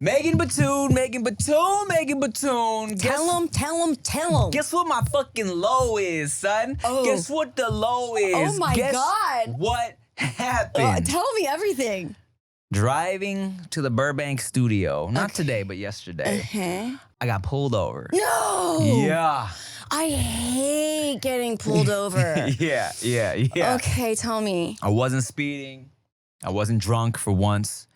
Megan Batoon. Tell him. Guess what my fucking low is, son? Oh. Guess what the low is? Oh my God. What happened? Tell me everything. Driving to the Burbank studio, not today, but yesterday, I got pulled over. No. Yeah. I hate getting pulled over. Yeah. Okay, tell me. I wasn't speeding. I wasn't drunk for once.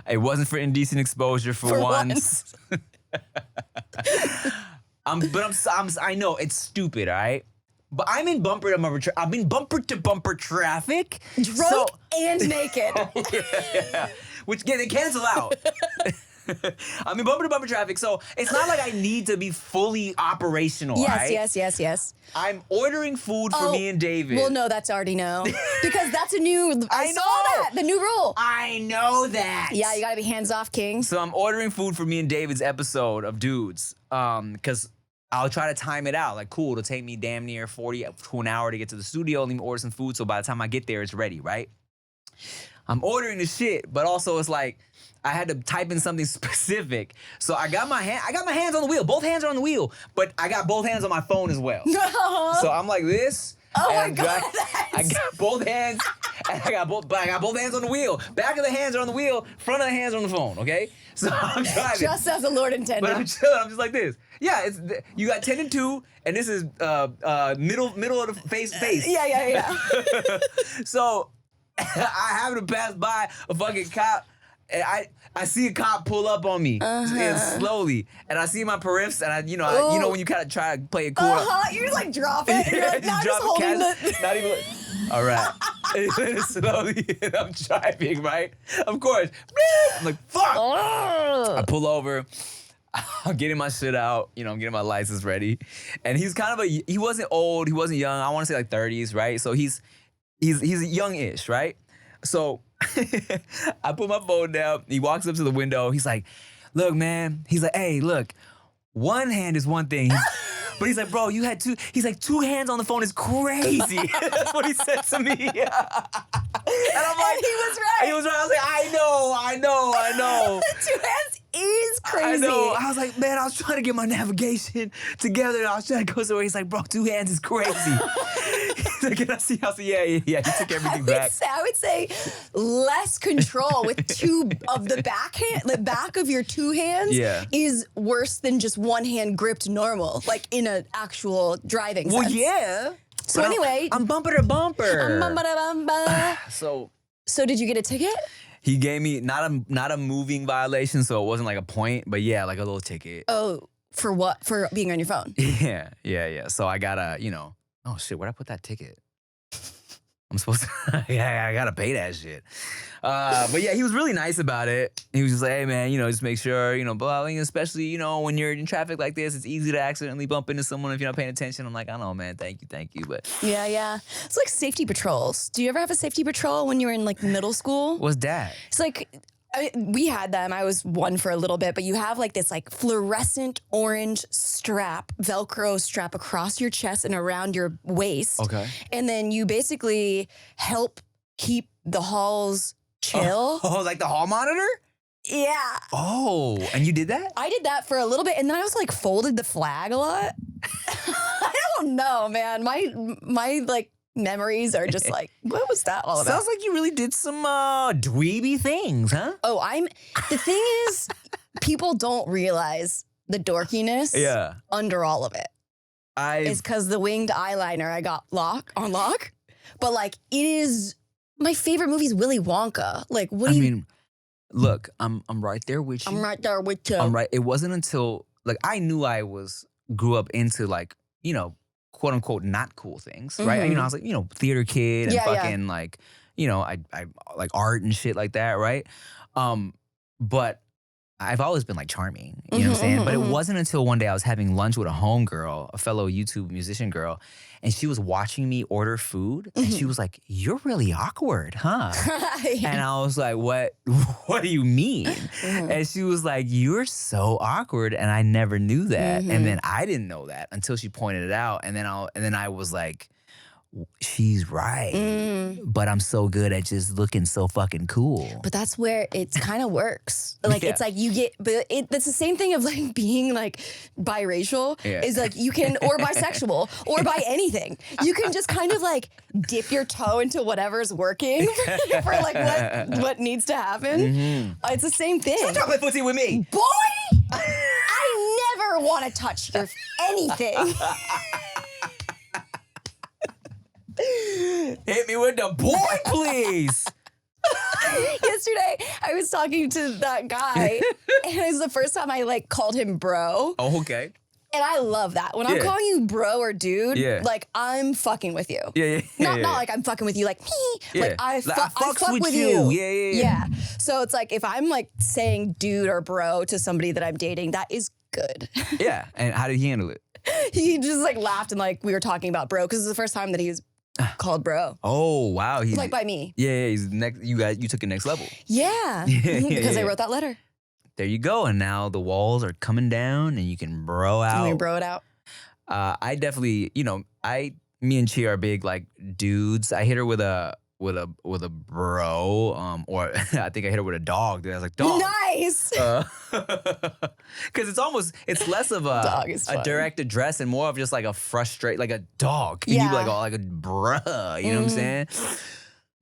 It wasn't for indecent exposure for once. I know it's stupid, all right? But I'm in bumper to bumper traffic. Drunk and naked. Yeah. Which they cancel out. I'm in bumper to bumper traffic, so it's not like I need to be fully operational, right? Yes. I'm ordering food for me and David. Well, no, that's already no. Because that's a new, I saw that, the new rule. I know that. Yeah, you gotta be hands-off, king. So I'm ordering food for me and David's episode of Dudes, because I'll try to time it out. Like, cool, it'll take me damn near 40 to an hour to get to the studio. Let me order some food, so by the time I get there, it's ready, right? I'm ordering the shit, but also it's like, I had to type in something specific. So I got my hands on the wheel. Both hands are on the wheel, but I got both hands on my phone as well. So I'm like this. Oh my God. I got both hands, and I got both hands on the wheel. Back of the hands are on the wheel, front of the hands are on the phone, okay? So I'm driving. Just as the Lord intended. But I'm chilling, I'm just like this. Yeah, you got 10 and 2, and this is middle of the face. Yeah. So I happen to pass by a fucking cop, and I see a cop pull up on me and slowly, and I see my periffs, and you know when you kind of try to play it cool. You like drop it. You're like, not just holding not even. All right. And slowly, and I'm driving, right? Of course. I'm like, fuck. I pull over. I'm getting my shit out. I'm getting my license ready, and he's kind of he wasn't old, he wasn't young. I want to say like 30s, right? So he's young-ish, right? So I put my phone down. He walks up to the window. He's like, look, man. He's like, hey, look, one hand is one thing. But he's like, bro, you had two. He's like, 2 hands on the phone is crazy. That's what he said to me. And I'm like, he was right. He was right. I was like, I know. 2 hands is crazy. I know. I was like, man, I was trying to get my navigation together. I was trying to go somewhere. He's like, bro, 2 hands is crazy. He's like, can I see? I was like, yeah. He took everything back. I would say less control with 2 of the back of your 2 hands is worse than just 1 hand gripped normal, like in an actual driving sense. Well, yeah. So anyway. I'm bumper to bumper. So did you get a ticket? He gave me not a moving violation, so it wasn't like a point, but yeah, like a little ticket. Oh, for what? For being on your phone? Yeah. So I gotta, oh shit, where'd I put that ticket? I'm supposed to, I gotta pay that shit. But yeah, he was really nice about it. He was just like, hey man, just make sure, blah, especially, when you're in traffic like this, it's easy to accidentally bump into someone if you're not paying attention. I'm like, I know, man, thank you. But yeah. It's like safety patrols. Do you ever have a safety patrol when you were in like middle school? What's that? It's like, we had them. I was one for a little bit, but you have like this like fluorescent orange strap, Velcro strap across your chest and around your waist. Okay. And then you basically help keep the halls chill. Oh, like the hall monitor? Yeah. Oh, and you did that? I did that for a little bit, and then I also like folded the flag a lot. I don't know, man. My like memories are just like, what was that all about? Sounds like you really did some dweeby things, huh? Oh, the thing is, people don't realize the dorkiness under all of it. It's because the winged eyeliner I got on lock. But like, it is, my favorite movie is Willy Wonka. Like, what do you mean? Look, I'm right there with you. I'm right there with you. I'm right. It wasn't until like I knew I grew up into like, quote unquote not cool things, right? I was like, theater kid and fucking like, I like art and shit like that, right? But I've always been like charming, you know what I'm saying? But it wasn't until one day I was having lunch with a homegirl, a fellow YouTube musician girl, and she was watching me order food, and she was like, "You're really awkward, huh?" And I was like, "What? What do you mean?" And she was like, "You're so awkward," and I never knew that. And then I didn't know that until she pointed it out, and then I was like, she's right. But I'm so good at just looking so fucking cool. But that's where it kind of works. Like, it's like you get, but that's the same thing of like being like biracial is like you can, or bisexual, or by anything. You can just kind of like dip your toe into whatever's working for like what needs to happen. It's the same thing. Don't drop my footsie with me. Boy, I never want to touch your anything. Hit me with the boy, please. Yesterday, I was talking to that guy, and it was the first time I like called him bro. Oh, okay. And I love that. When I'm calling you bro or dude, like I'm fucking with you. Not like I'm fucking with you, like me. Like I fuck with you. Yeah. So it's like if I'm like saying dude or bro to somebody that I'm dating, that is good. Yeah. And how did he handle it? He just like laughed and like we were talking about bro because it's the first time that he was called bro. Oh wow. He's like by me. Yeah, he's next. You took it next level. Yeah. Because I wrote that letter. There you go. And now the walls are coming down and you can bro out. Can we bro it out? I definitely, me and Chi are big like dudes. I hit her with a bro, or I think I hit her with a dog. Dude. I was like, dog. Nice. Because it's less of a direct address and more of just like a frustrate, like a dog. And you be like, oh, like a bruh. You know what I'm saying?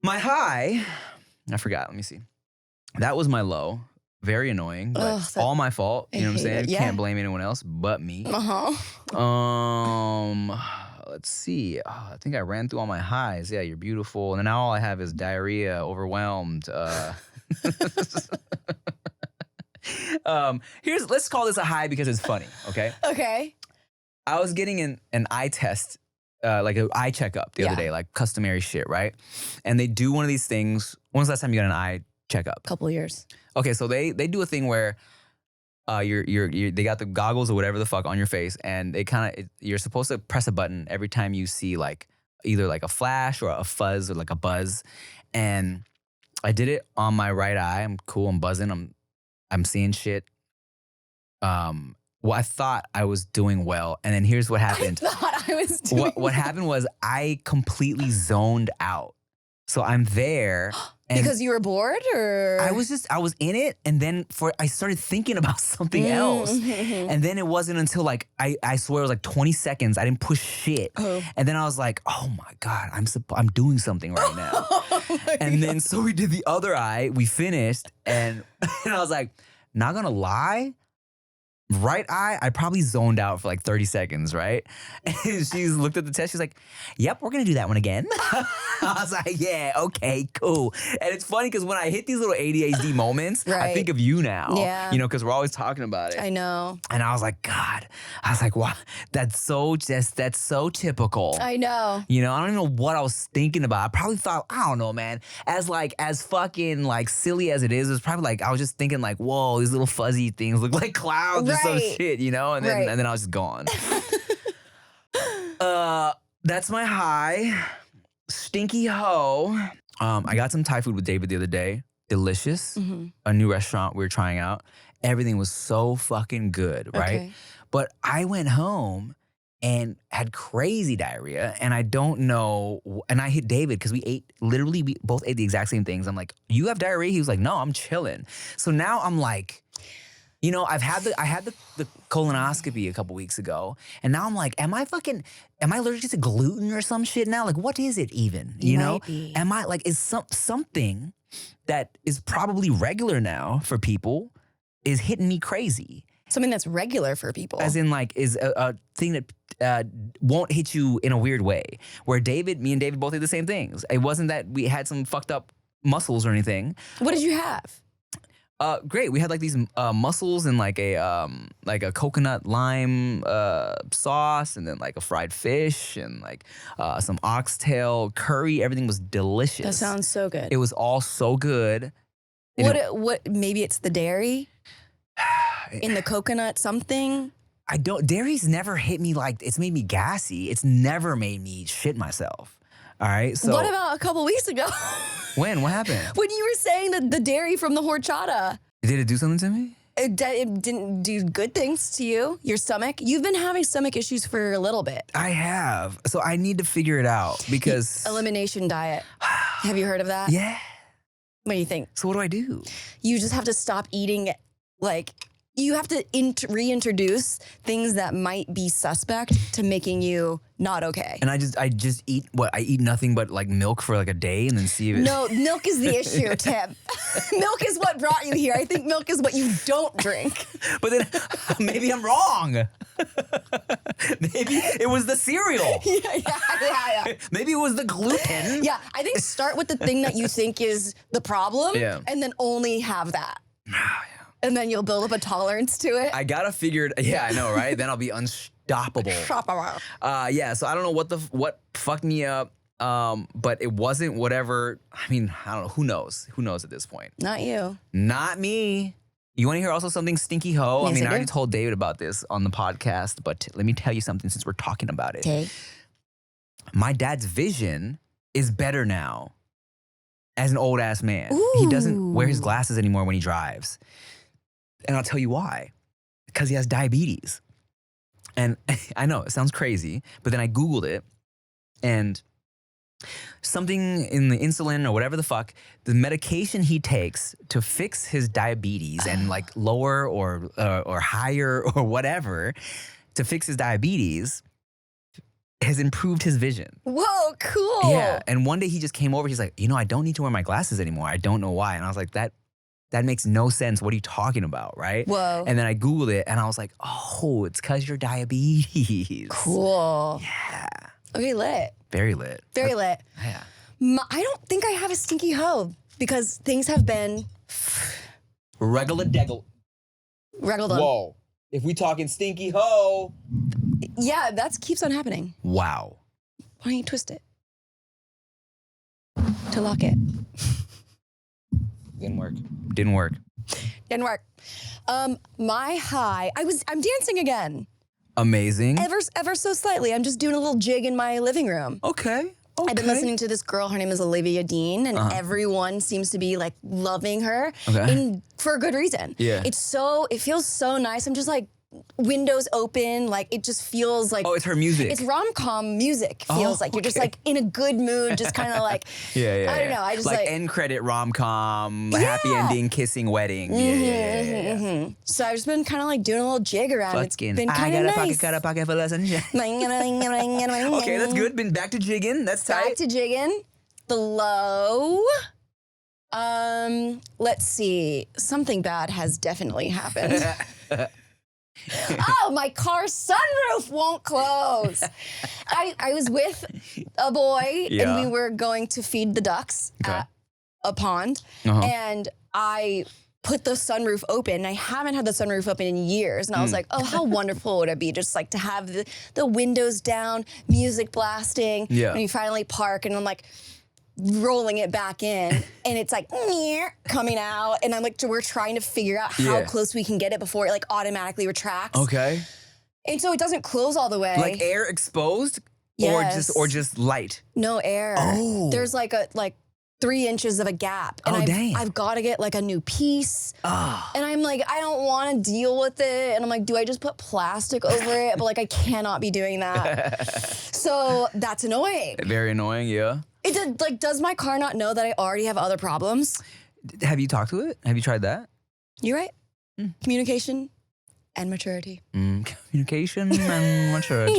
My high, I forgot. Let me see. That was my low. Very annoying, but all my fault. You know what I'm saying? Can't blame anyone else but me. Let's see. I think I ran through all my highs. Yeah, you're beautiful. And now all I have is diarrhea, overwhelmed. Let's call this a high because it's funny, okay? Okay. I was getting an eye test, like an eye checkup the other day, like customary shit, right? And they do one of these things. When's the last time you got an eye checkup? Couple of years. Okay, so they do a thing where they got the goggles or whatever the fuck on your face, and you're supposed to press a button every time you see like either like a flash or a fuzz or like a buzz. And I did it on my right eye. I'm cool. I'm buzzing. I'm seeing shit. Well, I thought I was doing well, and then here's what happened. I thought I was doing what happened was I completely zoned out. So I'm there. Because you were bored, or? I was in it, and then I started thinking about something else. And then it wasn't until like, I swear it was like 20 seconds, I didn't push shit. And then I was like, oh my God, I'm doing something right now. And then so we did the other eye, we finished, and I was like, not gonna lie, right eye, I probably zoned out for like 30 seconds, right? And she looked at the test, she's like, yep, we're gonna do that one again. I was like, yeah, okay, cool. And it's funny because when I hit these little ADHD moments, I think of you now. Yeah. Because we're always talking about it. I know. And I was like, God, wow, that's so typical. I know. I don't even know what I was thinking about. I probably thought, I don't know, man, as fucking like silly as it is probably like, I was just thinking like, whoa, these little fuzzy things look like clouds or some shit, and then I was just gone. That's my high. Stinky hoe. I got some Thai food with David the other day. Delicious. A new restaurant we were trying out. Everything was so fucking good, right? Okay. But I went home and had crazy diarrhea, and I don't know. And I hit David because we both ate the exact same things. I'm like, you have diarrhea? He was like, no, I'm chilling. So now I'm like, I had the colonoscopy a couple weeks ago, and now I'm like, am I allergic to gluten or some shit now? Like, what is it even? You know? Be. Am I like, is something that is probably regular now for people is hitting me crazy? Something that's regular for people. As in like, is a thing that won't hit you in a weird way. Where me and David both did the same things. It wasn't that we had some fucked up muscles or anything. What did you have? Great. We had like these mussels and like a coconut lime sauce, and then like a fried fish and like some oxtail curry. Everything was delicious. That sounds so good. It was all so good. What? Maybe it's the dairy in the coconut something. Dairy's never hit me like, it's made me gassy. It's never made me shit myself. All right. So what about a couple weeks ago? When? What happened? When you were saying that the dairy from the horchata. Did it do something to me? It didn't do good things to you, your stomach. You've been having stomach issues for a little bit. I have. So I need to figure it out because... Elimination diet. Have you heard of that? Yeah. What do you think? So what do I do? You just have to stop eating, like, you have to reintroduce things that might be suspect to making you not okay. And I just eat what? I eat nothing but like milk for like a day and then see if it... No, milk is the issue, Tim. Milk is what brought you here. I think milk is what you don't drink. But then maybe I'm wrong. Maybe it was the cereal. Yeah. Maybe it was the gluten. Yeah, I think start with the thing that you think is the problem and then only have that. And then you'll build up a tolerance to it. I gotta figure it. Yeah, I know, right? Then I'll be unstoppable. Yeah. So I don't know what fucked me up. But it wasn't whatever. I mean, I don't know. Who knows? Who knows at this point? Not you. Not me. You want to hear also something stinky ho? Yes, I mean, I do. already told David about this on the podcast, but let me tell you something since we're talking about it. Okay. My dad's vision is better now as an old ass man. Ooh. He doesn't wear his glasses anymore when he drives. And I'll tell you why. Because he has diabetes. And I know it sounds crazy, but then I Googled it and something in the insulin or whatever the fuck, the medication he takes to fix his diabetes and like lower or higher or whatever to fix his diabetes has improved his vision. Whoa, cool. Yeah. And one day he just came over. He's like, I don't need to wear my glasses anymore. I don't know why. And I was like, that makes no sense. What are you talking about, right? Whoa. And then I Googled it and I was like, oh, it's because you're diabetes. Cool. Yeah. Okay, lit. Very lit. Very lit. Yeah. I don't think I have a stinky hoe because things have been Regula-deggle. regaled on. Whoa. If we talking stinky hoe. Yeah, that keeps on happening. Wow. Why don't you twist it? To lock it. Didn't work. Didn't work. My high, I'm dancing again. Amazing. Ever so slightly. I'm just doing a little jig in my living room. Okay. I've been listening to this girl. Her name is Olivia Dean, and everyone seems to be like loving her, for a good reason. Yeah. It feels so nice. I'm just like windows open, like it just feels like it's her music. It's rom-com music. Feels like you're just like in a good mood, just kind of like I don't know. I just like end credit rom-com, happy ending, kissing wedding. Yeah. So I've just been kind of like doing a little jig around. It's been kind of nice. Got a pocket for lessons. Okay, that's good. Been back to jigging. That's tight. Back to jigging. The low. Let's see. Something bad has definitely happened. Oh, my car's sunroof won't close. I was with a boy and we were going to feed the ducks at a pond. And I put the sunroof open. I haven't had the sunroof open in years. And I was like, oh, how wonderful would it be just like to have the windows down, music blasting. Yeah. And you finally park and I'm like, rolling it back in and it's like coming out and I'm like we're trying to figure out how close we can get it before it like automatically retracts. Okay. And so it doesn't close all the way. Like air exposed? Yes. Or just light? No air. Oh. There's like 3 inches of a gap. And dang. I've got to get like a new piece. Oh. And I'm like, I don't want to deal with it. And I'm like, do I just put plastic over it? But like I cannot be doing that. So that's annoying. Very annoying, yeah. Does my car not know that I already have other problems? Have you talked to it? Have you tried that? You're right. Communication and maturity. Communication and maturity.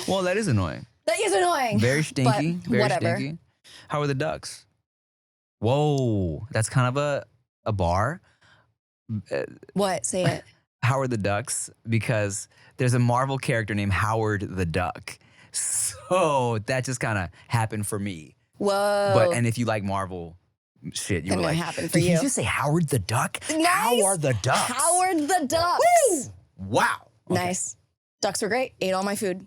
Well, that is annoying. That is annoying. Very stinky. But very whatever. stinky. How are the ducks? Whoa, that's kind of a bar. What? Say it. How are the ducks? Because there's a Marvel character named Howard the Duck. So that just kind of happened for me. Whoa. And if you like Marvel shit, you were like, happened for did you. you just say Howard the Duck? Nice. How are the ducks? Howard the Ducks. Woo! Wow. Okay. Nice. Ducks were great. Ate all my food.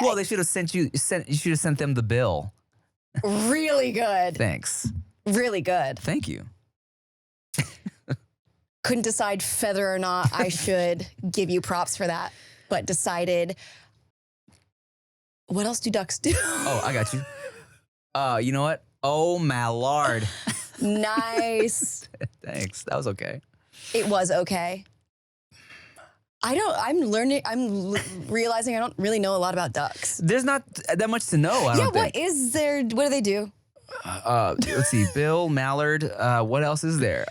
Well, they should have sent you. You should have sent them the bill. Really good. Thanks. Really good. Thank you. Couldn't decide whether or not I should give you props for that, but decided. What else do ducks do? Oh, I got you. You know what? Oh, my lord. Nice. Thanks. That was okay. It was okay. I'm realizing I don't really know a lot about ducks. There's not that much to know, I don't think. What is there? What do they do? Let's see. Bill, mallard. What else is there?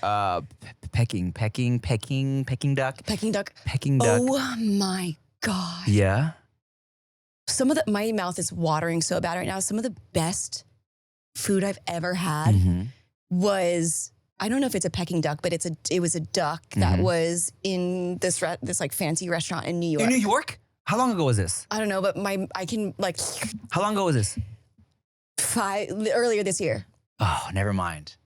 Pecking duck. Pecking duck. Pecking duck. Oh my God. Yeah. My mouth is watering so bad right now. Some of the best food I've ever had was, I don't know if it's a pecking duck, but it was a duck that was in this like fancy restaurant in New York. In New York? How long ago was this? I don't know, but I can like. How long ago was this? Earlier this year. Oh, never mind.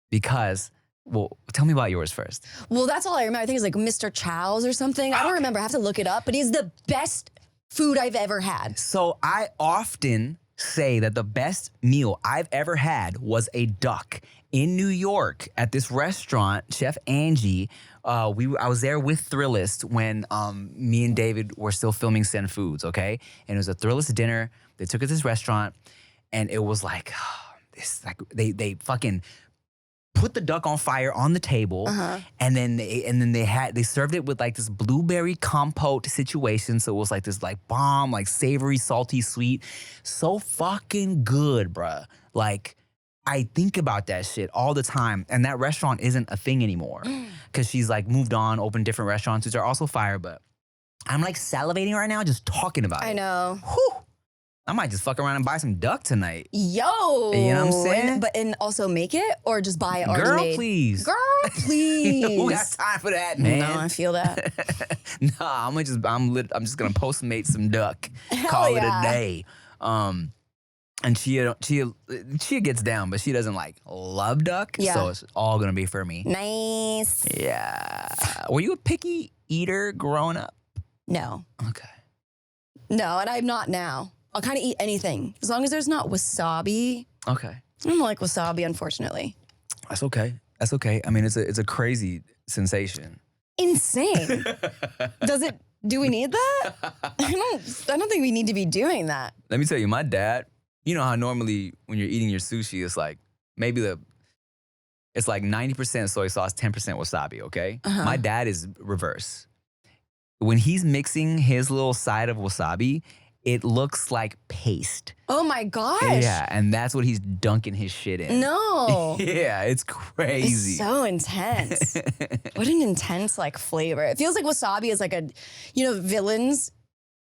Because, well, tell me about yours first. Well, that's all I remember. I think it's like Mr. Chow's or something. I don't remember. I have to look it up, but it's the best food I've ever had. So I often say that the best meal I've ever had was a duck in New York at this restaurant, Chef Angie. I was there with Thrillist when me and David were still filming Send Foods, okay? And it was a Thrillist dinner. They took us to this restaurant, and it was like, they fucking put the duck on fire on the table, and then they served it with like this blueberry compote situation. So it was like this like bomb, like savory, salty, sweet, so fucking good, bruh. Like, I think about that shit all the time, and that restaurant isn't a thing anymore because she's like moved on, opened different restaurants, which are also fire. But I'm like salivating right now just talking about it. I know. Whew. I might just fuck around and buy some duck tonight. Yo. You know what I'm saying? And also make it or just buy it already Girl, made? please. Girl, please. Who got time for that, man? No, I feel that. Nah, I'm just gonna Postmate some duck. Hell Call yeah. it a day. And she gets down, but she doesn't like love duck. Yeah. So it's all gonna be for me. Nice. Yeah. Were you a picky eater growing up? No. Okay. No, and I'm not now. I'll kind of eat anything as long as there's not wasabi. Okay. I don't like wasabi, unfortunately. That's okay. I mean, it's a crazy sensation. Insane. Do we need that? I don't think we need to be doing that. Let me tell you, my dad, you know how normally when you're eating your sushi, it's like it's like 90% soy sauce, 10% wasabi, okay? My dad is reverse. When he's mixing his little side of wasabi, it looks like paste. Oh my gosh. Yeah, and that's what he's dunking his shit in. No. Yeah, it's crazy. It's so intense. What an intense like flavor. It feels like wasabi is like villains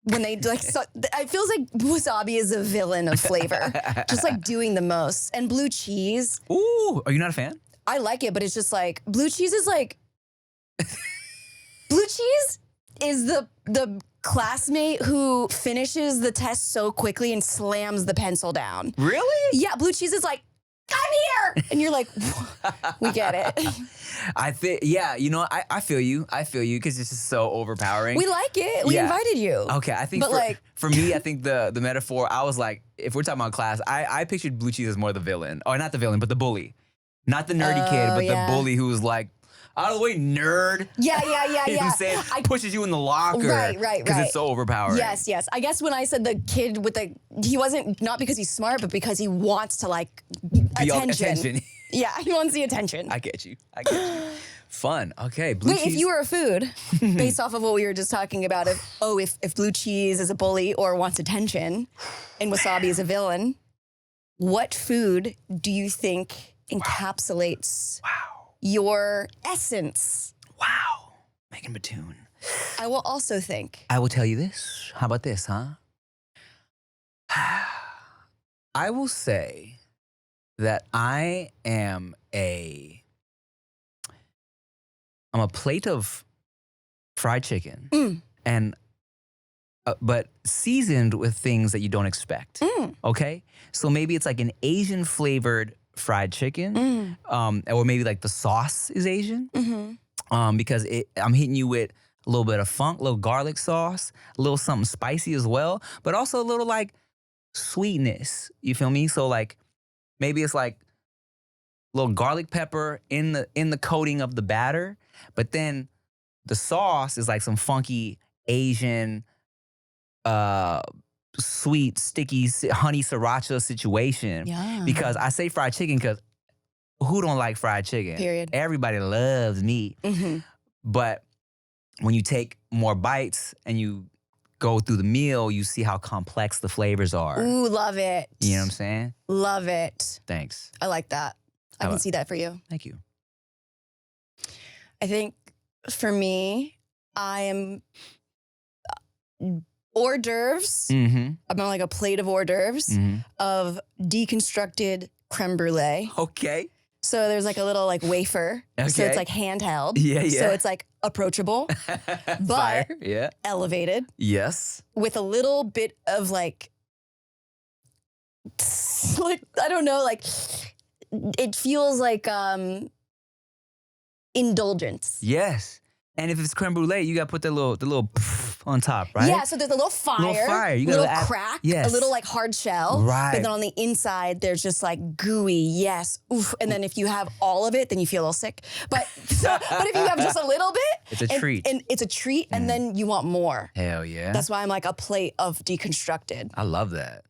when they like, it feels like wasabi is a villain of flavor. Just like doing the most. And blue cheese. Ooh, are you not a fan? I like it, but it's just like, blue cheese is like, blue cheese is the classmate who finishes the test so quickly and slams the pencil down. Really? Yeah, blue cheese is like, I'm here. And you're like, we get it. I think, yeah, I feel you because it's just so overpowering. We like it. We invited you. Okay, I think for me, I think the metaphor, I was like, if we're talking about class, I pictured blue cheese as more the villain. Or not the villain, but the bully. Not the nerdy kid, but the bully who was like, out of the way, nerd. Yeah. Who said, pushes you in the locker. Right. Because it's so overpowering. Yes. I guess when I said the kid he wasn't, not because he's smart, but because he wants to like attention. Yeah, he wants the attention. I get you. Fun. Okay, blue cheese. If you were a food, based off of what we were just talking about, if blue cheese is a bully or wants attention and wasabi is a villain, what food do you think encapsulates your essence? Wow. Megan Batoon. I will also think. I will tell you this. How about this, huh? I will say that I'm a plate of fried chicken and but seasoned with things that you don't expect. Okay? So maybe it's like an Asian flavored fried chicken, or maybe like the sauce is Asian, because I'm hitting you with a little bit of funk, a little garlic sauce, a little something spicy as well, but also a little like sweetness. You feel me? So like maybe it's like a little garlic pepper in the coating of the batter, but then the sauce is like some funky Asian, sweet, sticky honey sriracha situation. Yeah. Because I say fried chicken because who don't like fried chicken? Period. Everybody loves meat. Mm-hmm. But when you take more bites and you go through the meal, you see how complex the flavors are. Ooh, love it. You know what I'm saying? Love it. Thanks. I like that. I can see that for you. Thank you. I think for me, I am hors d'oeuvres. Mm-hmm. I'm on like a plate of hors d'oeuvres of deconstructed creme brulee. Okay. So there's like a little like wafer. Okay. So it's like handheld. Yeah. So it's like approachable, but Fire. Yeah. elevated Yes. with a little bit of like I don't know, like it feels like indulgence. Yes. And if it's creme brulee, you got to put the little on top, right? Yeah, so there's a little fire, You little gotta crack, yes. a little like hard shell. Right. But then on the inside, there's just like gooey, yes, oof. And then if you have all of it, then you feel a little sick. But but if you have just a little bit, it's a treat. And it's a treat, and then you want more. Hell yeah. That's why I'm like a plate of deconstructed. I love that.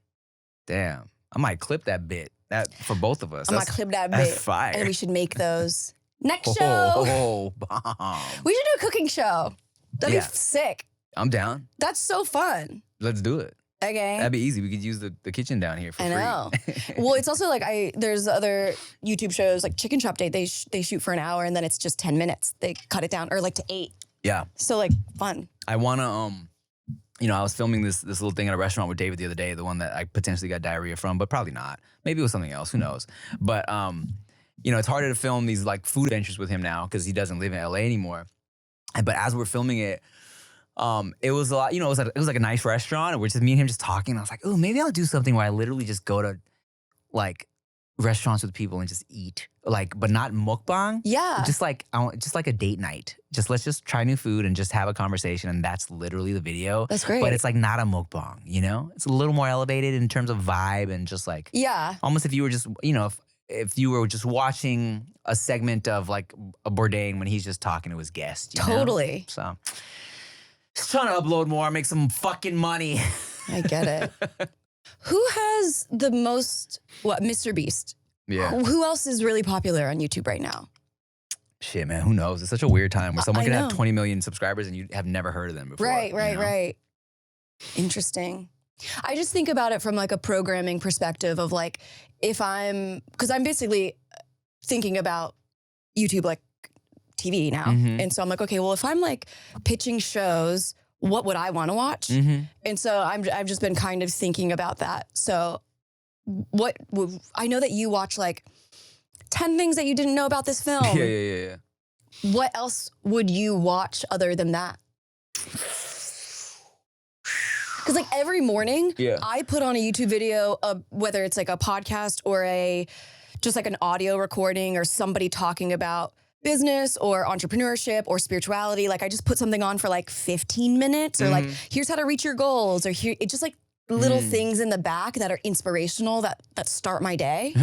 Damn. I might clip that bit. That for both of us. I'm gonna clip that bit. That's fire. And we should make those. Next show. Oh, bomb. We should do a cooking show. That'd be sick. I'm down. That's so fun. Let's do it. Okay. That'd be easy. We could use the kitchen down here for free. I know. Well, it's also like there's other YouTube shows like Chicken Shop Day. They shoot for an hour and then it's just 10 minutes. They cut it down or like to 8. Yeah. So like fun. I wanna I was filming this little thing at a restaurant with David the other day, the one that I potentially got diarrhea from, but probably not. Maybe it was something else. Who knows? But it's harder to film these like food adventures with him now because he doesn't live in LA anymore. But as we're filming it, it was a lot, it was like a nice restaurant and we're just me and him just talking. And I was like, oh, maybe I'll do something where I literally just go to like restaurants with people and just eat, like, but not mukbang. Yeah. Just like a date night. Let's just try new food and just have a conversation. And that's literally the video. That's great. But it's like not a mukbang, It's a little more elevated in terms of vibe and just like, almost if you were just, if you were just watching a segment of like a Boredom when he's just talking to his guest. Totally. So just trying to upload more, make some fucking money. I get it. Who has the most, Mr. Beast? Yeah. Who else is really popular on YouTube right now? Shit, man, who knows? It's such a weird time where someone can have know. 20 million subscribers and you have never heard of them before. Right. Interesting. I just think about it from like a programming perspective of like, because I'm basically thinking about YouTube like TV now. And so I'm like, okay, well, if I'm like pitching shows, what would I want to watch? And so I've just been kind of thinking about that. So I know that you watch like 10 things that you didn't know about this film. Yeah. What else would you watch other than that? Because like every morning, I put on a YouTube video, whether it's like a podcast or just like an audio recording or somebody talking about business or entrepreneurship or spirituality. Like I just put something on for like 15 minutes or like, here's how to reach your goals or it's just like little things in the back that are inspirational that start my day.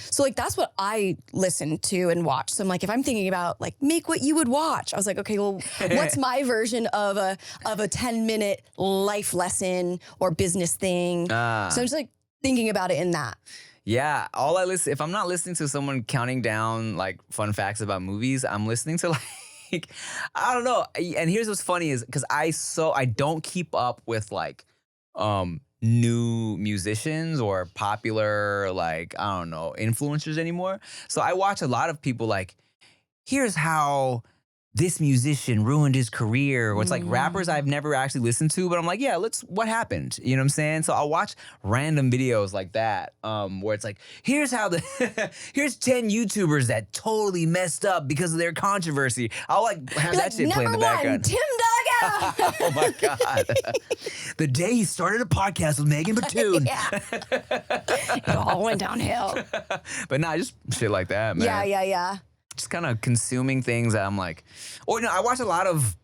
So like that's what I listen to and watch. So I'm like, if I'm thinking about like make what you would watch, I was like, okay, well, what's my version of a 10-minute life lesson or business thing? So I'm just like thinking about it in that. Yeah, if I'm not listening to someone counting down like fun facts about movies, I'm listening to like, I don't know. And here's what's funny is because I don't keep up with like new musicians or popular like, I don't know, influencers anymore. So I watch a lot of people like, here's how this musician ruined his career. Or it's like rappers I've never actually listened to, but I'm like, yeah, what happened? You know what I'm saying? So I'll watch random videos like that, where it's like, here's 10 YouTubers that totally messed up because of their controversy. I'll like have that shit play in the background. Tim Duggan. Oh my God. The day he started a podcast with Megan Batoon. It all went downhill. But nah, just shit like that, man. Yeah. Just kind of consuming things that I'm like, I watch a lot of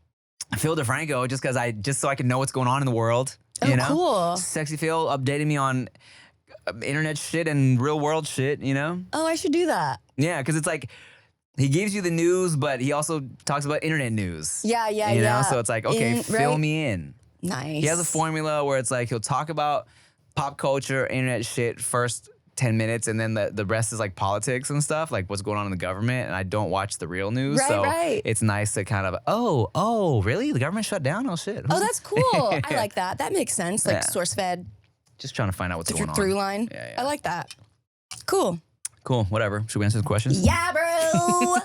Phil DeFranco just so I can know what's going on in the world. Cool. Sexy Phil updating me on internet shit and real world shit, Oh, I should do that. Yeah, because it's like, he gives you the news, but he also talks about internet news. Yeah. So it's like, okay, fill me in. Nice. He has a formula where it's like, he'll talk about pop culture, internet shit first 10 minutes, and then the rest is like politics and stuff, like what's going on in the government, and I don't watch the real news. Right. It's nice to kind of, oh, really? The government shut down? Oh, shit. Oh, that's cool. I like that. That makes sense. Like source fed. Just trying to find out what's going on. Through line. Yeah. I like that. Cool. Cool, whatever. Should we answer the questions? Yeah, bro.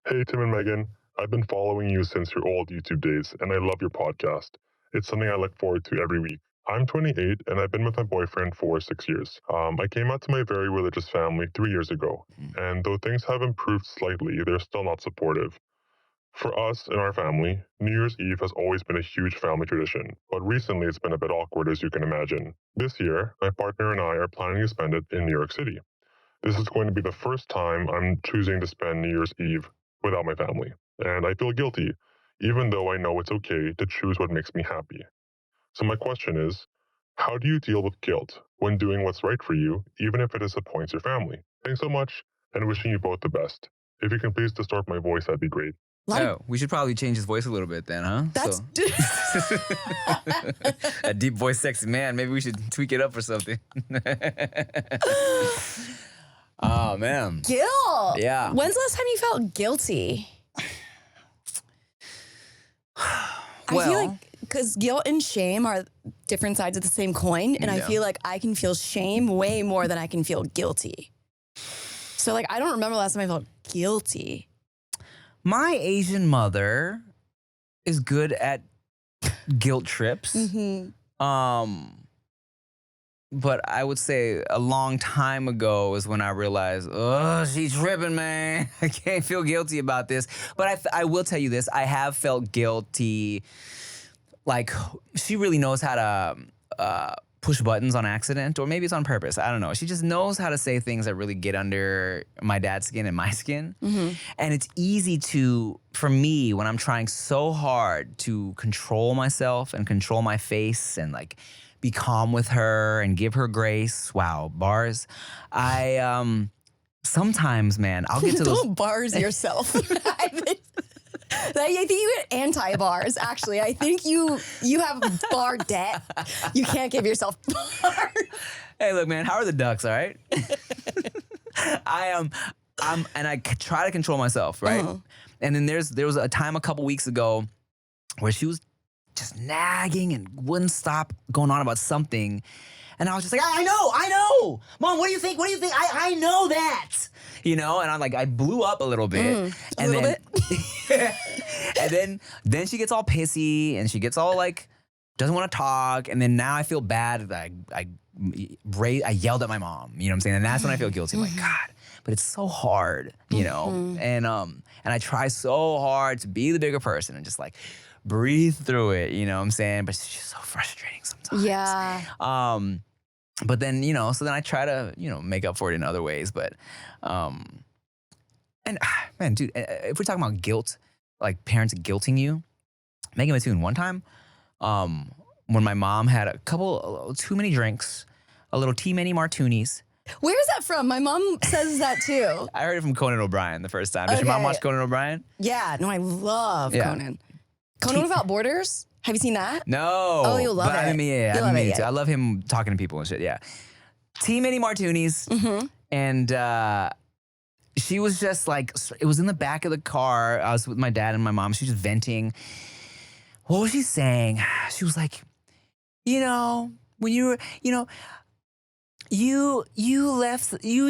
Hey, Tim and Megan. I've been following you since your old YouTube days, and I love your podcast. It's something I look forward to every week. I'm 28, and I've been with my boyfriend for 6 years. I came out to my very religious family 3 years ago, and though things have improved slightly, they're still not supportive. For us and our family, New Year's Eve has always been a huge family tradition, but recently it's been a bit awkward, as you can imagine. This year, my partner and I are planning to spend it in New York City. This is going to be the first time I'm choosing to spend New Year's Eve without my family, and I feel guilty, even though I know it's okay to choose what makes me happy. So my question is, how do you deal with guilt when doing what's right for you, even if it disappoints your family? Thanks so much, and wishing you both the best. If you can please distort my voice, that'd be great. We should probably change his voice a little bit then, huh? That's a deep voice, sexy man. Maybe we should tweak it up or something. Oh, man. Guilt. Yeah. When's the last time you felt guilty? I feel like, because guilt and shame are different sides of the same coin, and I feel like I can feel shame way more than I can feel guilty. So, like, I don't remember the last time I felt guilty. My Asian mother is good at guilt trips. But I would say a long time ago is when I realized, oh, she's tripping, man. I can't feel guilty about this. But I will tell you this. I have felt guilty. Like, she really knows how to push buttons on accident, or maybe it's on purpose. I don't know. She just knows how to say things that really get under my dad's skin and my skin. And it's easy for me, when I'm trying so hard to control myself and control my face and like be calm with her and give her grace. Wow, bars. I sometimes, man, I'll get to those. Don't bars yourself. I think you get anti-bars, actually. I think you have bar debt. You can't give yourself bars. Hey, look, man, how are the ducks, all right? I'm and I try to control myself, right? And then there was a time a couple weeks ago where she was just nagging and wouldn't stop going on about something. And I was just like, I know. Mom, what do you think? I know that. You know, and I blew up a little bit. And then she gets all pissy and she gets all like, doesn't want to talk. And then now I feel bad that I yelled at my mom, you know what I'm saying? And that's when I feel guilty. I'm like, God, but it's so hard, you know? And I try so hard to be the bigger person and just like breathe through it, you know what I'm saying? But it's just so frustrating sometimes. Yeah. But then, you know, so then I try to, you know, make up for it in other ways. But, man, dude, if we're talking about guilt, like parents guilting you, Megan Mattoon, one time, when my mom had a couple, too many drinks, a little too many martinis. Where is that from? My mom says that too. I heard it from Conan O'Brien the first time. Did your mom watch Conan O'Brien? Yeah, no, I love Conan. Conan without borders? Have you seen that? No. Oh, you'll love it. I mean, You'll love it, I love him talking to people and shit, yeah. Too many martinis. And she was just like, it was in the back of the car. I was with my dad and my mom. She was just venting. What was she saying? She was like, you know, when you were, you know, you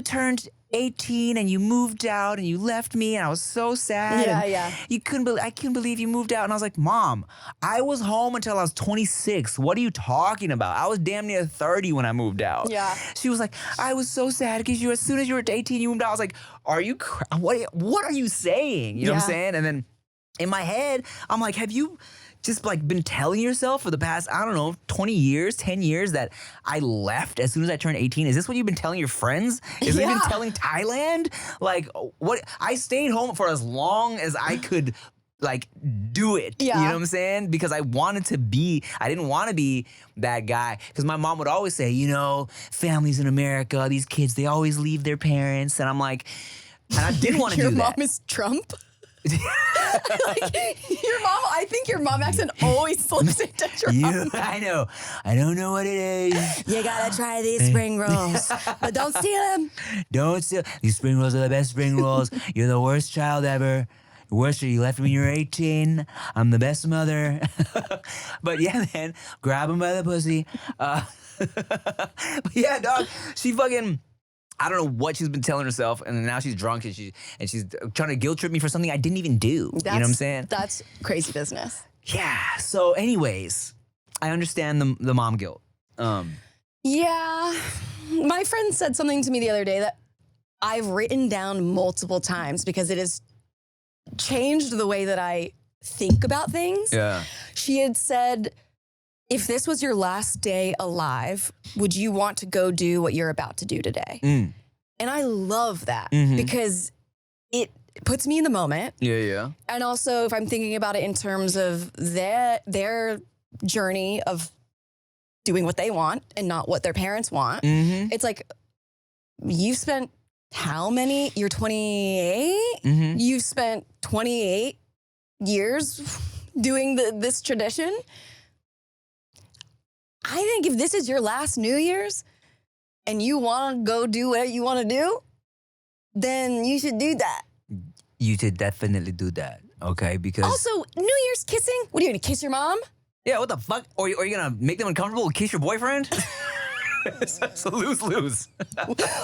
turned 18 and you moved out and you left me and I was so sad. Yeah. I couldn't believe you moved out. And I was like, Mom, I was home until I was 26. What are you talking about? I was damn near 30 when I moved out. Yeah. She was like, I was so sad because as soon as you were 18, you moved out. I was like, what are you saying? You know what I'm saying? And then in my head, I'm like, have you just like been telling yourself for the past, I don't know, 20 years, 10 years that I left as soon as I turned 18? Is this what you've been telling your friends? Is it been telling Thailand? Like, what? I stayed home for as long as I could like do it. You know what I'm saying? Because I didn't want to be that guy. Because my mom would always say, you know, families in America, these kids, they always leave their parents. And I'm like, and I didn't want to do that. Your mom is Trump? Like your mom, I think your mom accent always slips into drunk. I know. I don't know what it is. You gotta try these spring rolls, but don't steal them. Don't steal. These spring rolls are the best spring rolls. You're the worst child ever. Worst, you left me when you were 18. I'm the best mother. But yeah, man, grab him by the pussy. But yeah, dog, she fucking... I don't know what she's been telling herself, and now she's drunk and she's trying to guilt trip me for something I didn't even do. You know what I'm saying? That's crazy business. Yeah. So, anyways, I understand the mom guilt. Yeah, my friend said something to me the other day that I've written down multiple times because it has changed the way that I think about things. Yeah. She had said, if this was your last day alive, would you want to go do what you're about to do today? And I love that because it puts me in the moment. Yeah. And also, if I'm thinking about it in terms of their journey of doing what they want and not what their parents want, it's like, you've spent how many? You're 28? You've spent 28 years doing this tradition. I think if this is your last New Year's and you want to go do what you want to do, then you should do that. You should definitely do that, okay? Because also, New Year's kissing? What are you going to kiss your mom? Yeah, what the fuck? Or are you going to make them uncomfortable and kiss your boyfriend? It's a lose-lose.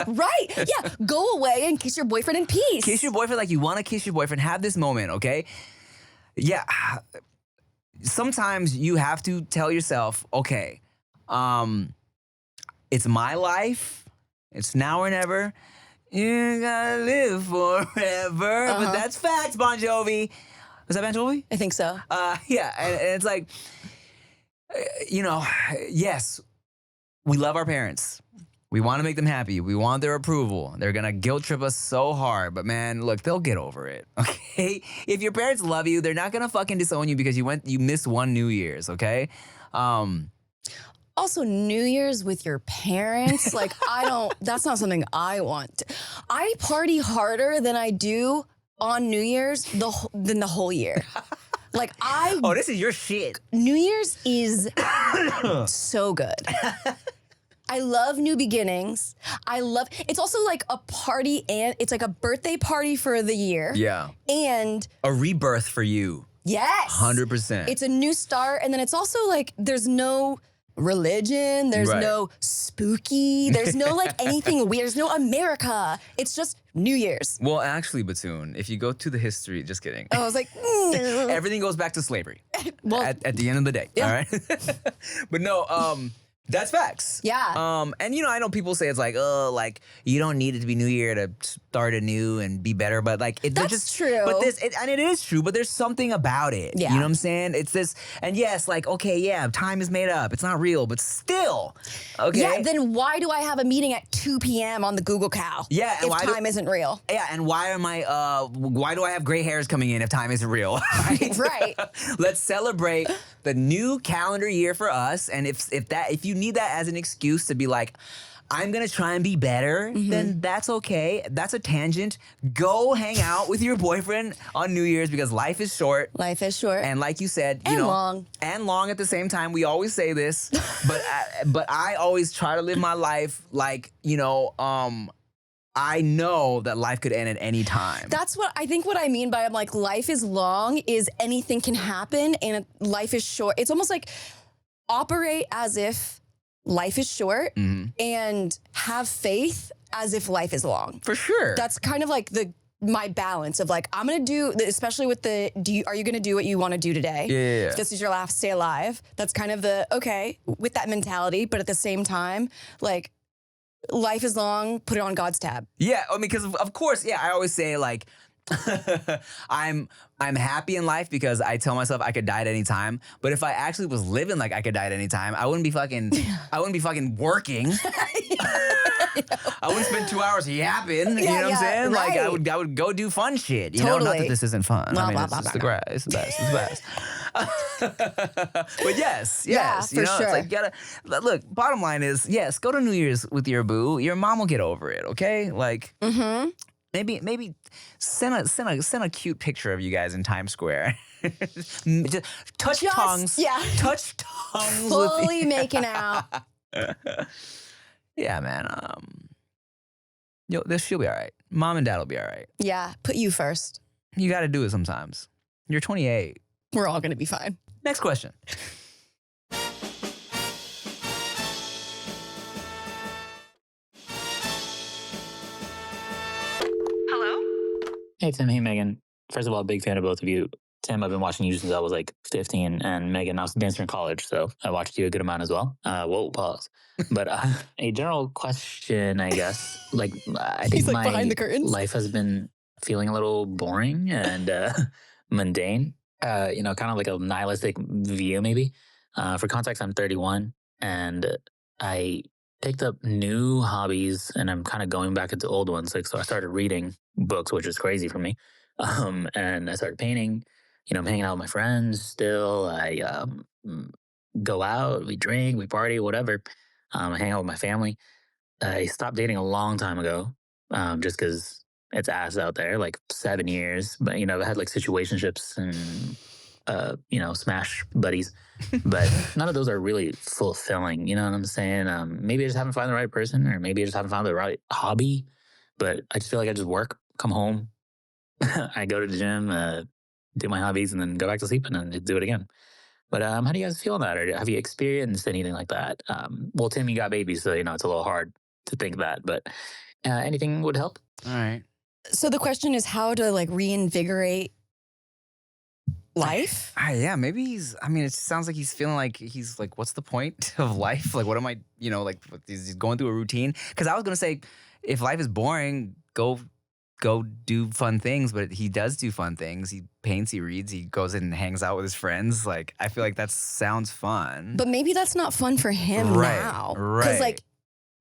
Right. Yeah. Go away and kiss your boyfriend in peace. Kiss your boyfriend like you want to kiss your boyfriend. Have this moment, okay? Yeah. Sometimes you have to tell yourself, okay, it's my life. It's now or never. You gotta live forever. But that's facts, Bon Jovi. Was that Bon Jovi? I think so. Yeah, and it's like, you know, yes, we love our parents. We want to make them happy. We want their approval. They're going to guilt trip us so hard. But man, look, they'll get over it, okay? If your parents love you, they're not going to fucking disown you because you missed one New Year's, okay? Also, New Year's with your parents, like, that's not something I want. I party harder than I do on New Year's than the whole year. Like, Oh, this is your shit. New Year's is so good. I love new beginnings. It's also like a party, and it's like a birthday party for the year. Yeah. And a rebirth for you. Yes. 100%. It's a new start. And then it's also like, there's no religion. There's no spooky. There's no like anything weird. There's no America. It's just New Year's. Well, actually, Batoon, if you go to the history, just kidding. I was like, everything goes back to slavery. Well, at the end of the day. Yeah. All right. But no, that's facts. Yeah. And you know, I know people say it's like, oh, like you don't need it to be New Year to start anew and be better, but like that's true. But and it is true, but there's something about it. Yeah. You know what I'm saying? It's this, and yes, like okay, yeah, time is made up. It's not real, but still, okay. Yeah. Then why do I have a meeting at 2 p.m. on the Google Cow? Yeah. If time isn't real. Yeah. And why do I have gray hairs coming in if time isn't real? Right. Let's celebrate the new calendar year for us, and if you need that as an excuse to be like, I'm gonna try and be better, then that's okay. That's a tangent. Go hang out with your boyfriend on New Year's because life is short. Life is short. And like you said, long. And long at the same time. We always say this, but I always try to live my life like, I know that life could end at any time. That's what I mean by I'm like, life is long is anything can happen and life is short. It's almost like operate as if life is short and have faith as if life is long. For sure. That's kind of like my balance of like, I'm going to do, especially with are you going to do what you want to do today? Yeah. If this is your last day alive, that's kind of with that mentality. But at the same time, like, life is long, put it on God's tab. Yeah, I mean, because of course, yeah, I always say like, I'm happy in life because I tell myself I could die at any time. But if I actually was living like I could die at any time, I wouldn't be fucking working. I wouldn't spend 2 hours yapping. You know what I'm saying? Right. Like I would go do fun shit. You know, Totally. not that this isn't fun. Blah, I mean, blah, it's blah, just blah, it's the best. It's the best. But yes. Yeah, for sure. It's like you gotta look. Bottom line is, yes, go to New Year's with your boo. Your mom will get over it. Okay, like. Maybe send a cute picture of you guys in Times Square. Just touch tongues. Yeah. Touch tongues. Fully making out. Yeah, man. She'll be all right. Mom and dad will be all right. Yeah. Put you first. You got to do it sometimes. You're 28. We're all going to be fine. Next question. Hey, Tim. Hey, Megan. First of all, big fan of both of you. Tim, I've been watching you since I was like 15, and Megan, I was a dancer in college, so I watched you a good amount as well. Whoa, pause. But a general question, I guess. Like, I think He's like my behind the curtains. life has been feeling a little boring and mundane. Kind of like a nihilistic view, maybe. For context, I'm 31, and I picked up new hobbies, and I'm kind of going back into old ones. Like, so I started reading books, which is crazy for me. And I started painting. I'm hanging out with my friends still. I go out, we drink, we party, whatever. I hang out with my family. I stopped dating a long time ago, just because it's ass out there, like 7 years. But I've had like situationships and smash buddies, but none of those are really fulfilling. You know what I'm saying? Maybe I just haven't found the right person, or maybe I just haven't found the right hobby. But I just feel like I just work, come home, I go to the gym, do my hobbies, and then go back to sleep and then do it again. But how do you guys feel on that? Or have you experienced anything like that? Well, Tim, you got babies, so it's a little hard to think that. But anything would help. All right. So the question is how to like reinvigorate life? Yeah, maybe it sounds like he's feeling like he's like, what's the point of life? Like, what am I, he's going through a routine? Because I was going to say, if life is boring, go do fun things, but he does do fun things. He paints, he reads, he goes in and hangs out with his friends. Like, I feel like that sounds fun. But maybe that's not fun for him now. Because like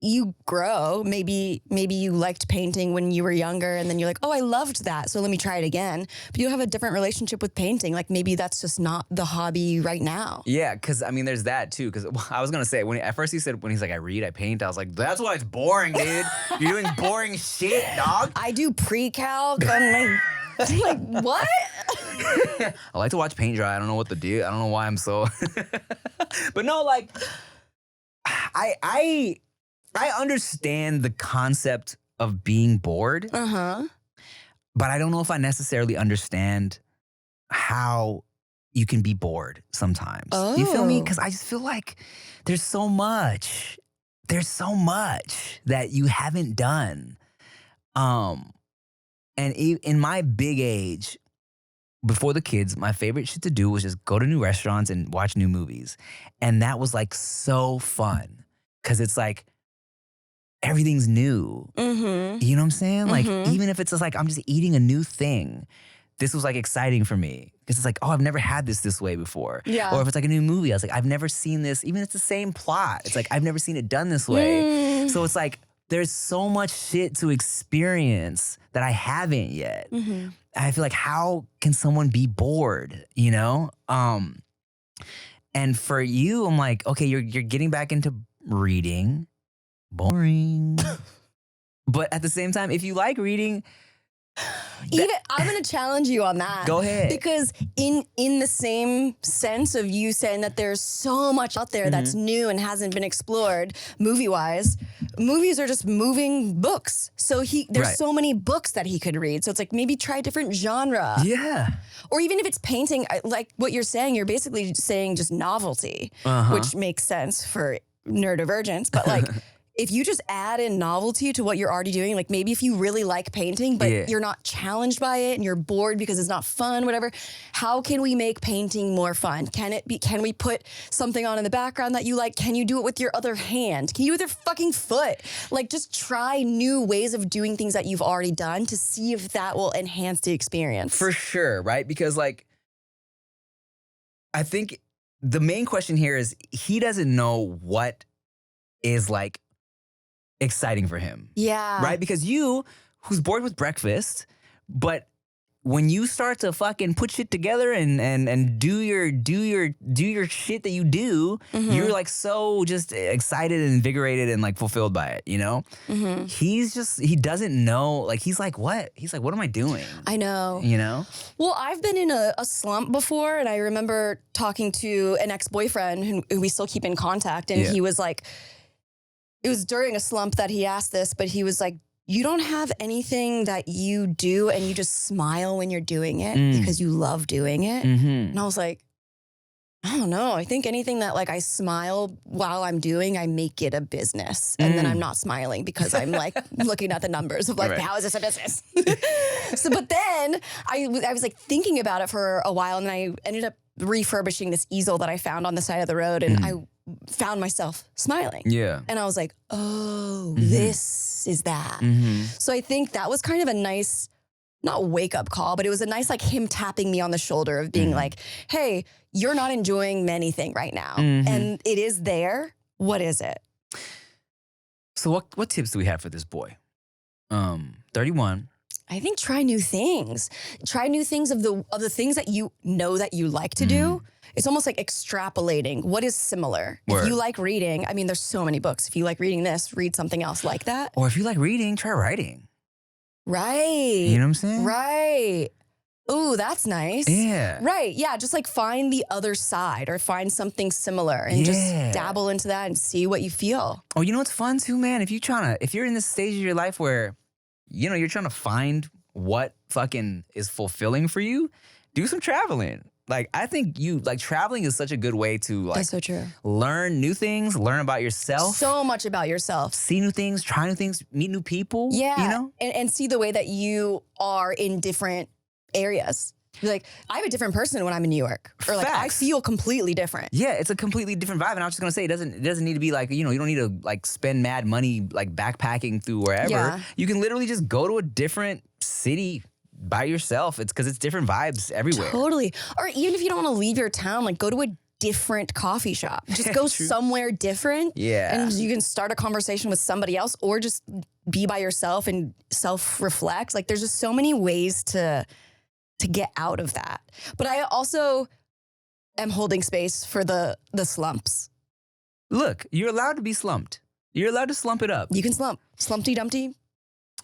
you grow, maybe you liked painting when you were younger and then you're like, oh, I loved that, so let me try it again. But you have a different relationship with painting. Like maybe that's just not the hobby right now. Yeah, because there's that too. Because I was gonna say at first he said when he's like, I read, I paint. I was like, that's why it's boring, dude. You're doing boring shit, dog. I do pre-calc. I'm like, what? I like to watch paint dry. I don't know what to do. I don't know why I'm so. But no, like, I understand the concept of being bored. Uh-huh. But I don't know if I necessarily understand how you can be bored sometimes. Oh. You feel me? Because I just feel like there's so much that you haven't done. And in my big age, before the kids, my favorite shit to do was just go to new restaurants and watch new movies. And that was like so fun. Because it's like, everything's new. Mm-hmm. You know what I'm saying? Like, Mm-hmm. even if it's just like, I'm just eating a new thing, this was like exciting for me. Because it's like, oh, I've never had this way before. Yeah. Or if it's like a new movie, I was like, I've never seen this, even if it's the same plot. It's like, I've never seen it done this way. So it's like, there's so much shit to experience that I haven't yet. Mm-hmm. I feel like, how can someone be bored, And for you, I'm like, okay, you're getting back into reading. Boring. But at the same time, if you like reading, I'm going to challenge you on that. Go ahead. Because in the same sense of you saying that there's so much out there that's new and hasn't been explored movie-wise, movies are just moving books. So there's so many books that he could read. So it's like maybe try a different genre. Yeah. Or even if it's painting, like what you're saying, you're basically saying just novelty, which makes sense for neurodivergence. But like, if you just add in novelty to what you're already doing, like maybe if you really like painting, but you're not challenged by it and you're bored because it's not fun, whatever, how can we make painting more fun? Can we put something on in the background that you like? Can you do it with your other hand? Can you do it with your fucking foot? Like, just try new ways of doing things that you've already done to see if that will enhance the experience. For sure, right? Because like, I think the main question here is he doesn't know what is like exciting for him. Yeah. Right? Because you, who's bored with breakfast, but when you start to fucking put shit together and do your shit that you do, you're like so just excited and invigorated and like fulfilled by it, you know? He doesn't know, like he's like, what? He's like, what am I doing? I know. You know? Well, I've been in a slump before, and I remember talking to an ex-boyfriend who we still keep in contact, and he was like, it was during a slump that he asked this, but he was like, you don't have anything that you do and you just smile when you're doing it because you love doing it. And I was like, I don't know. I think anything that like I smile while I'm doing, I make it a business. And then I'm not smiling because I'm like looking at the numbers of like, how is this a business? But then I was like thinking about it for a while, and I ended up refurbishing this easel that I found on the side of the road, and I found myself smiling. Yeah. And I was like, oh, this is that. So I think that was kind of a nice, not wake up call, but it was a nice like him tapping me on the shoulder of being like, hey, you're not enjoying anything right now. And it is there. What is it? So what tips do we have for this boy? 31. I think try new things. Try new things of the things that you know that you like to do. It's almost like extrapolating what is similar. Word. If you like reading, I mean, there's so many books. If you like reading this, read something else like that. Or if you like reading, try writing. Right. You know what I'm saying? Right. Ooh, that's nice. Yeah. Right. Yeah. Just like find the other side or find something similar and just dabble into that and see what you feel. Oh, you know what's fun too, man? If you're in this stage of your life where, you know, you're trying to find what fucking is fulfilling for you, do some traveling. Like, I think traveling is such a good way to like. That's so true. Learn new things, learn about yourself. So much about yourself. See new things, try new things, meet new people. Yeah. You know? And see the way that you are in different areas. You're like, I'm a different person when I'm in New York. Or like, I feel completely different. Yeah, it's a completely different vibe. And I was just gonna say, it doesn't need to be like, you know, you don't need to like spend mad money like backpacking through wherever. Yeah. You can literally just go to a different city by yourself. It's because it's different vibes everywhere. Totally. Or even if you don't want to leave your town, like go to a different coffee shop. Just go somewhere different. Yeah. And you can start a conversation with somebody else or just be by yourself and self-reflect. Like there's just so many ways to get out of that. But I also am holding space for the slumps. Look, you're allowed to be slumped. You're allowed to slump it up. You can slump. Slumpty Dumpty.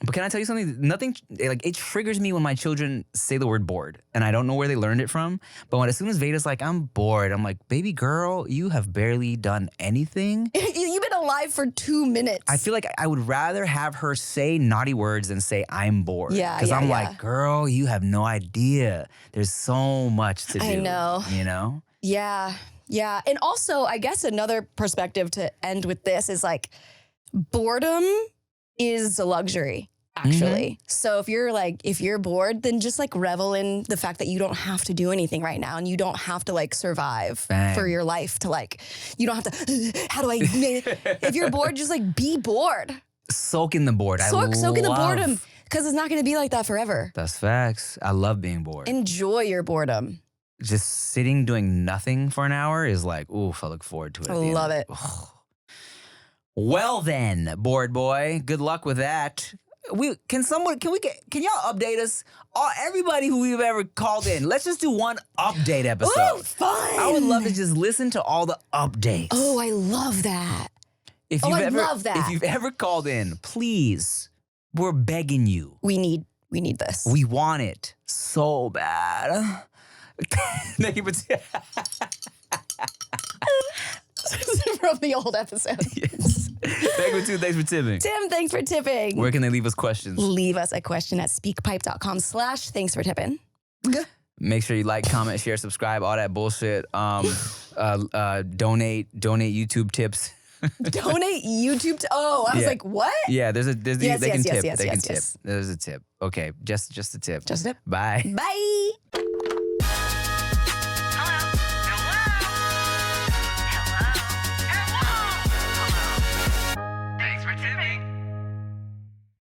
But can I tell you something? Nothing, like, it triggers me when my children say the word bored. And I don't know where they learned it from. But as soon as Veda's like, I'm bored, I'm like, baby girl, you have barely done anything. You've been alive for 2 minutes. I feel like I would rather have her say naughty words than say I'm bored. Yeah, because I'm like, girl, you have no idea. There's so much to do. I know. You know? Yeah, yeah. And also, I guess another perspective to end with this is like, boredom is a luxury. Actually. So if you're bored, then just like revel in the fact that you don't have to do anything right now and you don't have to like survive for your life to like, you don't have to, how do I, if you're bored, just like be bored. Soak in the bored. Soak in the boredom because it's not going to be like that forever. That's facts. I love being bored. Enjoy your boredom. Just sitting doing nothing for an hour is like, oof, I look forward to it. I love it. Well then, bored boy, good luck with that. Can y'all update us? Everybody who we've ever called in, let's just do one update episode. Oh, fun! I would love to just listen to all the updates. Oh, I love that. If you've ever called in, please, we're begging you. We need this. We want it so bad. Thank you for from the old episode. Yes. Thanks for tipping. Tim, thanks for tipping. Where can they leave us questions? Leave us a question at speakpipe.com/thanks for tipping. Make sure you like, comment, share, subscribe, all that bullshit. Donate YouTube tips. Donate YouTube. I was like, what? Yeah, they can tip. Yes. There's a tip. Okay, just a tip. Just a tip. Bye. Bye.